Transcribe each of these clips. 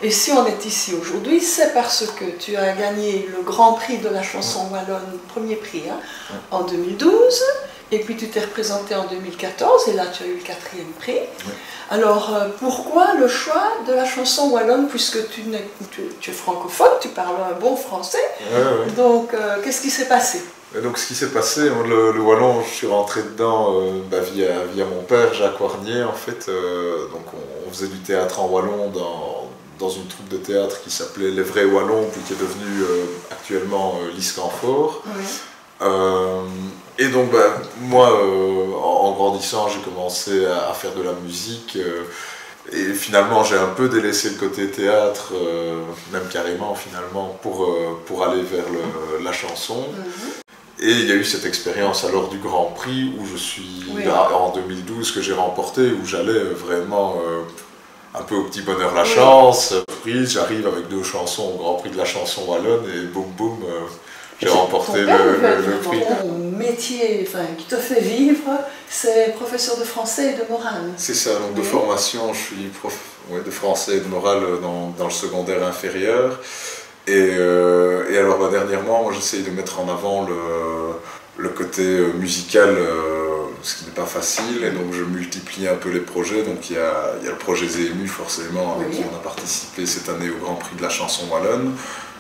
Et si on est ici aujourd'hui, c'est parce que tu as gagné le Grand Prix de la chanson wallonne, premier prix, hein, en 2012, et puis tu t'es représenté en 2014, et là tu as eu le 4e prix. Alors pourquoi le choix de la chanson wallonne, puisque tu es francophone, tu parles un bon français, donc qu'est-ce qui s'est passé? Donc ce qui s'est passé, le wallon, je suis rentré dedans via mon père, Jacques Warnier, en fait. Donc on faisait du théâtre en wallon dans une troupe de théâtre qui s'appelait Les Vrais Wallons, puis qui est devenue actuellement l'Iscanfort. Et donc moi, en grandissant, j'ai commencé à faire de la musique. Et finalement, j'ai un peu délaissé le côté théâtre, même carrément finalement, pour aller vers la chanson. Et il y a eu cette expérience alors du Grand Prix où je suis en 2012 que j'ai remporté, où j'allais vraiment un peu au petit bonheur la chance. J'arrive avec 2 chansons au Grand Prix de la chanson wallonne et boum boum, j'ai remporté le prix. Ton métier qui te fait vivre, c'est professeur de français et de morale. C'est ça, donc de formation, je suis prof de français et de morale dans le secondaire inférieur. Et alors dernièrement, moi j'essaye de mettre en avant le côté musical, ce qui n'est pas facile, et donc je multiplie un peu les projets. Donc il y a le projet ZEMU forcément, avec qui on a participé cette année au Grand Prix de la chanson wallonne.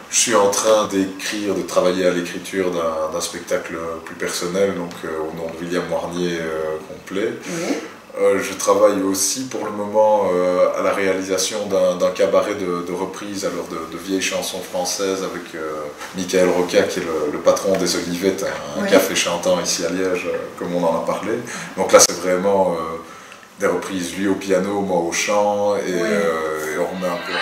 Je suis en train d'écrire, de travailler à l'écriture d'un spectacle plus personnel, donc au nom de William Warnier complet. Je travaille aussi pour le moment à la réalisation d'un cabaret de reprise alors de vieilles chansons françaises avec Michael Roca qui est le patron des Olivettes, un café chantant ici à Liège, comme on en a parlé. Donc là c'est vraiment des reprises, lui au piano, moi au chant, et on remet un peu...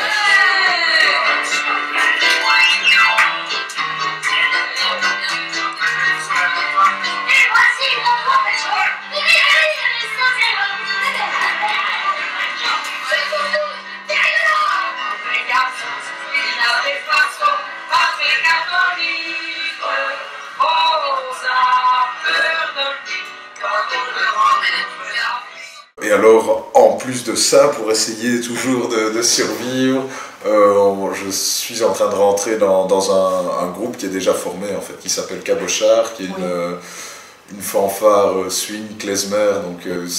Et alors, en plus de ça, pour essayer toujours de survivre, je suis en train de rentrer dans un groupe qui est déjà formé, en fait, qui s'appelle Cabochard, qui est une fanfare swing klezmer, donc ils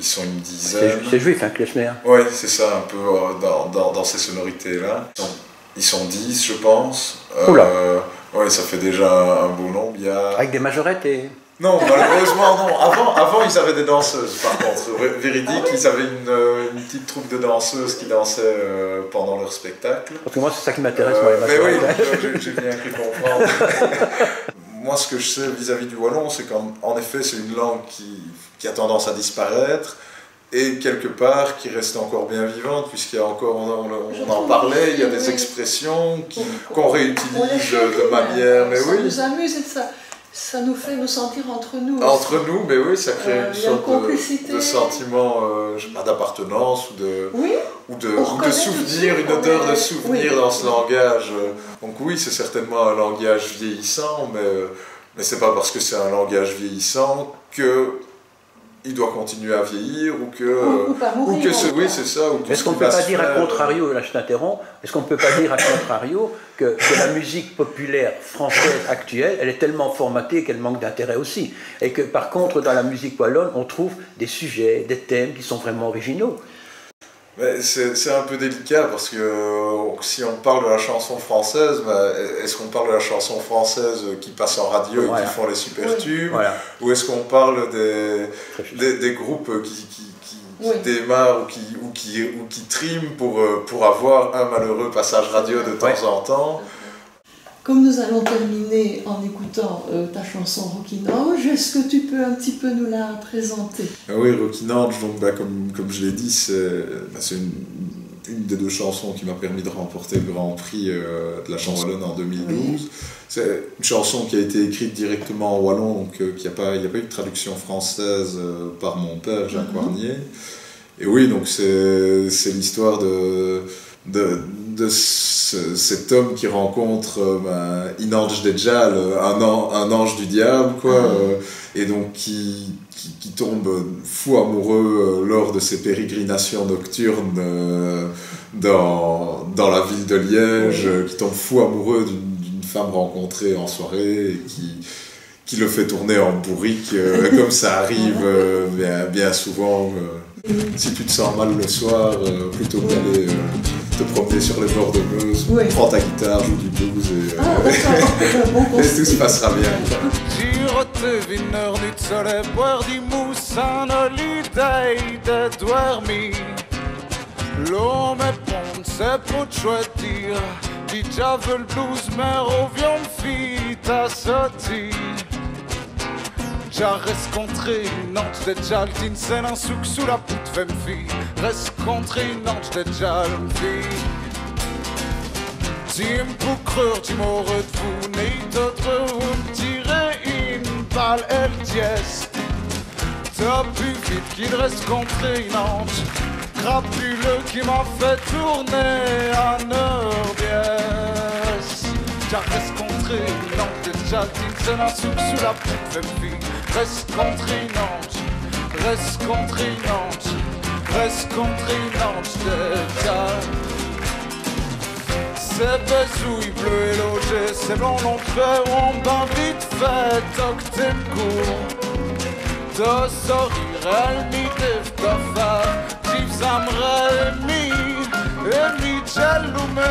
sont une dizaine. C'est juif, hein, klezmer. Oui, c'est ça, un peu dans ces sonorités-là. Ils sont 10, je pense. Ouais, ça fait déjà un beau nombre. Avec des majorettes et... Non, malheureusement non. Avant ils avaient des danseuses, par contre. Véridique, ils avaient une petite troupe de danseuses qui dansaient pendant leur spectacle. Parce que moi, c'est ça qui m'intéresse, moi, les majorettes. Mais oui, j'ai bien cru comprendre. Moi, ce que je sais vis-à-vis du wallon, c'est qu'en effet, c'est une langue qui a tendance à disparaître, et quelque part qui reste encore bien vivante, puisqu'il y a encore, on en parlait, il y a des expressions qu'on réutilise de manière... Mais ça nous amuse et ça nous fait nous sentir entre nous. Entre nous, mais oui, ça crée une sorte complicité. de sentiment d'appartenance ou de souvenir, une odeur de souvenir dans ce langage. Donc oui, c'est certainement un langage vieillissant, mais c'est pas parce que c'est un langage vieillissant que il doit continuer à vieillir ou pas mourir. Oui, c'est ça. Est-ce qu'on ne peut pas dire à contrario, là je t'interromps, est-ce qu'on ne peut pas dire à contrario que la musique populaire française actuelle, elle est tellement formatée qu'elle manque d'intérêt aussi, et que par contre dans la musique wallonne, on trouve des sujets, des thèmes qui sont vraiment originaux. C'est un peu délicat parce que si on parle de la chanson française, est-ce qu'on parle de la chanson française qui passe en radio et qui font les super tubes, ou est-ce qu'on parle des groupes qui démarrent ou qui triment pour avoir un malheureux passage radio de temps en temps? Comme nous allons terminer en écoutant ta chanson Rockinange, est-ce que tu peux un petit peu nous la présenter? Oui, Rockinange, donc, comme je l'ai dit, c'est une des 2 chansons qui m'a permis de remporter le Grand Prix de la chanson wallonne en 2012. C'est une chanson qui a été écrite directement en wallon, donc il n'y a pas eu de traduction française par mon père, Jacques Warnier. Et oui, donc c'est l'histoire de cet homme qui rencontre Inange Dejjal, un ange du diable, et donc qui tombe fou amoureux lors de ses pérégrinations nocturnes dans dans la ville de Liège, qui tombe fou amoureux d'une femme rencontrée en soirée et qui le fait tourner en bourrique, comme ça arrive bien souvent. Si tu te sens mal le soir, plutôt que d'aller te promener sur les bords de Meuse, prends ta guitare, joue du blues et tout se passera bien. Girote vinner nyt soleil, boire du mousse, un holiday de dormir. L'homme est bon, c'est pour te choisir. Dit j'avais le blues, mais reviens fille, t'as sauté. J'ai rencontré une ange de Jaltine, c'est un souk sous la poutre femme fille. Rencontré une ange de Jaltine. Tu me peux creux, tu m'aurais de vous, ni d'autres vous me tirez une balle, elle dièse. T'as plus vite qu'il reste contre une ange, crapuleux qui m'a fait tourner à Nord-Biès. J'ai rencontré une ange de Jaltine, c'est un souk sous la poutre femme fille. Reste contre une ange, reste contre une ange, reste contre une ange de Jaltine. C'est besouille bleu et logé, c'est blanc non fait, on bat vite fait, toc t'es court. De sourire, elle m'y def d'affa, j'y fsamre mi, et mi j'allume.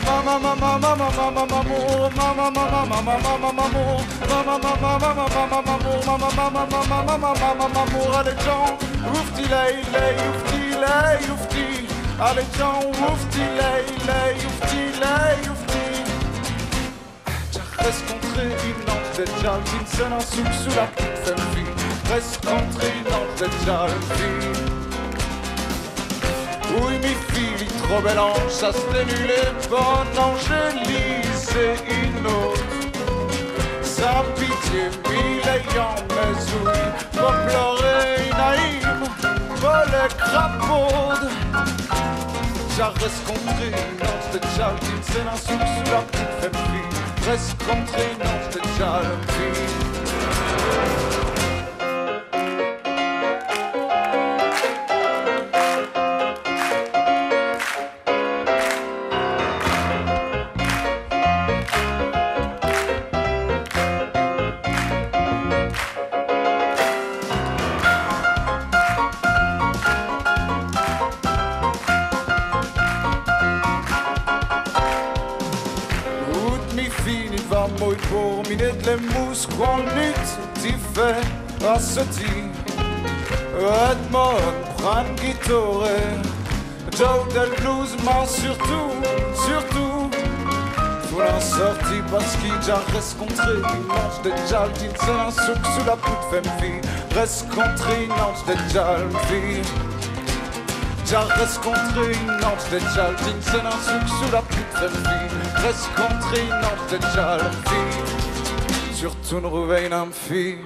Mama mama mama mama mamour, mama mama mama mama mamour, mama mama mama mama mamour, mama mama mama mama mama mamour. Allez Jean, oufti lay lay, oufti lay oufti. Allez Jean, oufti lay lay, oufti lay oufti. J'ai rencontré une ange de Jaltine, c'est un souk sous la poutre femme fille. Rencontré une ange de Jaltine. Oui, mes filles, trop belle ange, ça se dénule, bonne Angélie, c'est une autre. Sa pitié, mille ayant mes ouïes, pour pleurer naïve, pour les crapaudes. J'ai rencontré une ange de Jaltine, c'est un souk sous la poutre femme fille. Rencontré une ange de Jaltine. Pour miner de les mousses qu'on lutte, t'y fais à ce type. Edmond, prends guitare, Joe del blues, mais surtout, faut l'en sortir parce qu'il a rencontré une ange de Jaltine, c'est un souk sous la poutre femme fille. Rencontré une ange de Jaltine. J'ai rencontré une ange de Jaltine, c'est un souk sous la poutre femme fille. Rencontré une ange de Jaltine, surtout une rouveine fille.